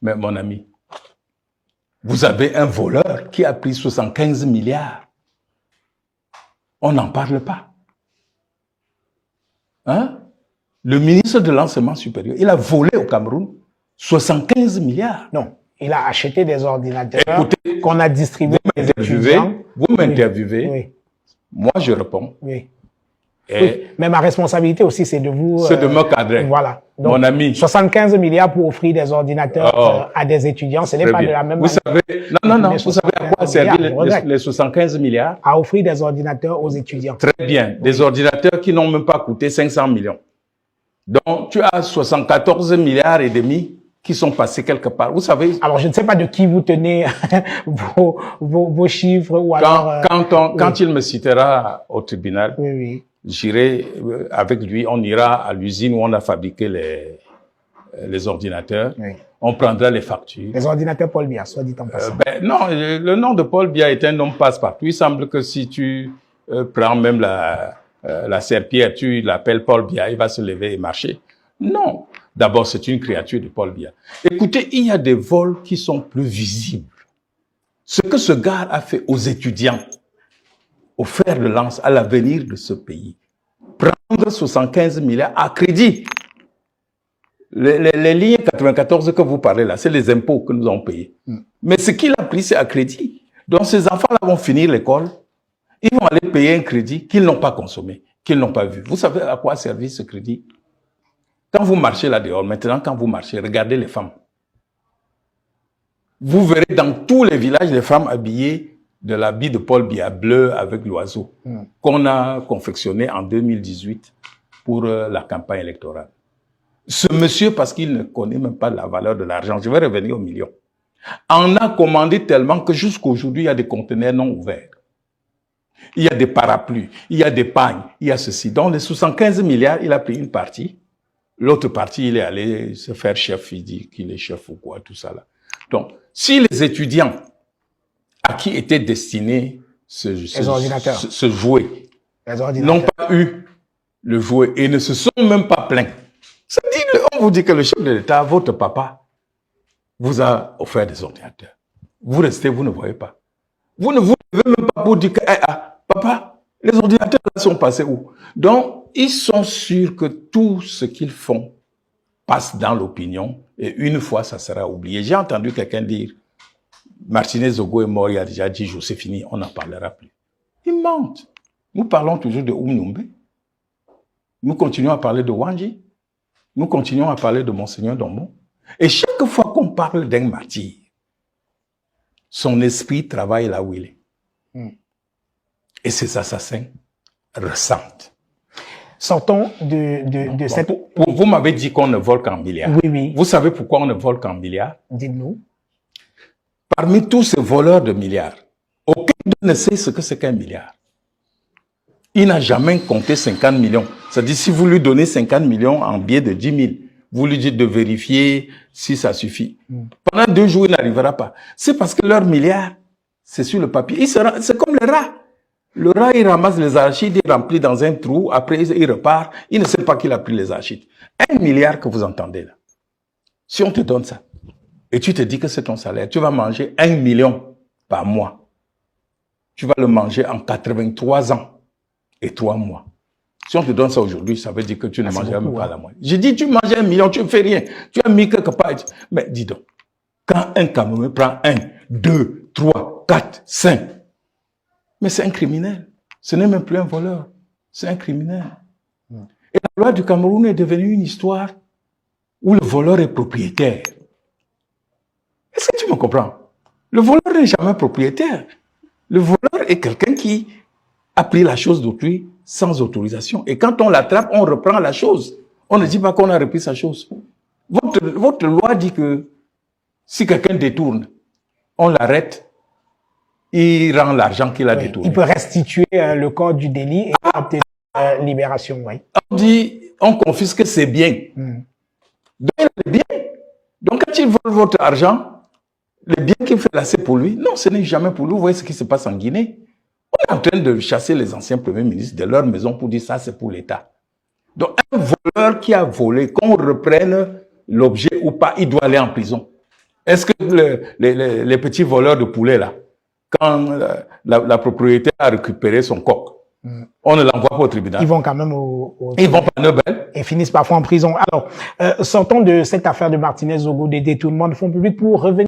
Mais mon ami, vous avez un voleur qui a pris 75 milliards. On n'en parle pas. Hein? Le ministre de l'enseignement supérieur, il a volé au Cameroun 75 milliards. Non, il a acheté des ordinateurs qu'on a distribués aux étudiants. Vous m'interviewez, oui. Moi je réponds. Oui. Oui, mais ma responsabilité aussi, c'est de vous... C'est de me cadrer. Voilà. Donc, mon ami. 75 milliards pour offrir des ordinateurs à des étudiants, ce n'est pas de la même manière. Vous savez à quoi servir les 75 milliards? À offrir des ordinateurs aux étudiants. Très bien. Des ordinateurs qui n'ont même pas coûté 500 millions. Donc, tu as 74 milliards et demi qui sont passés quelque part. Vous savez... Alors, je ne sais pas de qui vous tenez vos chiffres ou alors... Quand il me citera au tribunal, oui. J'irai avec lui, on ira à l'usine où on a fabriqué les ordinateurs. Oui. On prendra les factures. Les ordinateurs Paul Biya, soit dit en passant. Non, le nom de Paul Biya est un nom passe-partout. Il semble que si tu prends même la serpillère, tu l'appelles Paul Biya, il va se lever et marcher. Non. D'abord, c'est une créature de Paul Biya. Écoutez, il y a des vols qui sont plus visibles. Ce que ce gars a fait aux étudiants, au fer de lance, à l'avenir de ce pays. Prendre 75 milliards à crédit. Les lignes 94 que vous parlez là, c'est les impôts que nous avons payés. Mais ce qu'il a pris, c'est à crédit. Donc ces enfants-là vont finir l'école, ils vont aller payer un crédit qu'ils n'ont pas consommé, qu'ils n'ont pas vu. Vous savez à quoi servir ce crédit? Quand vous marchez là dehors, maintenant quand vous marchez, regardez les femmes. Vous verrez dans tous les villages les femmes habillées de l'habit de Paul Biya bleu avec l'oiseau qu'on a confectionné en 2018 pour la campagne électorale. Ce monsieur, parce qu'il ne connaît même pas la valeur de l'argent, je vais revenir au million, en a commandé tellement que jusqu'aujourd'hui, il y a des conteneurs non ouverts. Il y a des parapluies, il y a des pagnes, il y a ceci. Donc les 75 milliards, il a pris une partie. L'autre partie, il est allé se faire chef, il dit qu'il est chef ou quoi, tout ça là. Donc, si les étudiants à qui était destiné ce jouet n'ont pas eu le jouet et ne se sont même pas plaints. Ça dit, on vous dit que le chef de l'État, votre papa, vous a offert des ordinateurs. Vous restez, vous ne voyez pas. Vous ne vous levez même pas pour dire que, papa, les ordinateurs sont passés où? Donc, ils sont sûrs que tout ce qu'ils font passe dans l'opinion et une fois, ça sera oublié. J'ai entendu quelqu'un dire, Martinez Zogo est mort, il a déjà 10 jours, c'est fini, on n'en parlera plus. Ils mentent. Nous parlons toujours de Oumnoumbe. Nous continuons à parler de Wanji. Nous continuons à parler de Monseigneur Dombo. Et chaque fois qu'on parle d'un martyr, son esprit travaille là où il est. Et ces assassins ressentent. Sortons de cette... Vous m'avez dit qu'on ne vole qu'en milliards. Oui. Vous savez pourquoi on ne vole qu'en milliards? Dites-nous. Parmi tous ces voleurs de milliards, aucun ne sait ce que c'est qu'un milliard. Il n'a jamais compté 50 millions. C'est-à-dire, si vous lui donnez 50 millions en billets de 10 000, vous lui dites de vérifier si ça suffit. Pendant 2 jours, il n'arrivera pas. C'est parce que leur milliard, c'est sur le papier. C'est comme le rat. Le rat, il ramasse les arachides, il remplit dans un trou, après il repart. Il ne sait pas qu'il a pris les arachides. 1 milliard que vous entendez là. Si on te donne ça, et tu te dis que c'est ton salaire, tu vas manger 1 million par mois. Tu vas le manger en 83 ans et 3 mois. Si on te donne ça aujourd'hui, ça veut dire que tu ne mangeras même pas la moitié. J'ai dit, tu manges 1 million, tu ne fais rien. Tu as mis quelque part. Mais dis donc, quand un Camerounais prend 1, 2, 3, 4, 5, mais c'est un criminel. Ce n'est même plus un voleur. C'est un criminel. Et la loi du Cameroun est devenue une histoire où le voleur est propriétaire. Est-ce que tu me comprends? Le voleur n'est jamais propriétaire. Le voleur est quelqu'un qui a pris la chose d'autrui sans autorisation. Et quand on l'attrape, on reprend la chose. On ne dit pas qu'on a repris sa chose. Votre loi dit que si quelqu'un détourne, on l'arrête, il rend l'argent qu'il a détourné. Il peut restituer le corps du délit et obtenir libération. Oui. On dit, on confisque ses biens. Donc, les biens. Donc, quand il vole votre argent, les biens qu'il fait là, c'est pour lui. Non, ce n'est jamais pour lui. Vous voyez ce qui se passe en Guinée. On est en train de chasser les anciens premiers ministres de leur maison pour dire ça, c'est pour l'État. Donc, un voleur qui a volé, qu'on reprenne l'objet ou pas, il doit aller en prison. Est-ce que les petits voleurs de poulet, là, quand la propriété a récupéré son coq, on ne l'envoie pas au tribunal? Ils vont quand même Ils vont pas Nobel. Et finissent parfois en prison. Alors, sortons de cette affaire de Martinez Zogo, des détournements de fonds publics pour revenir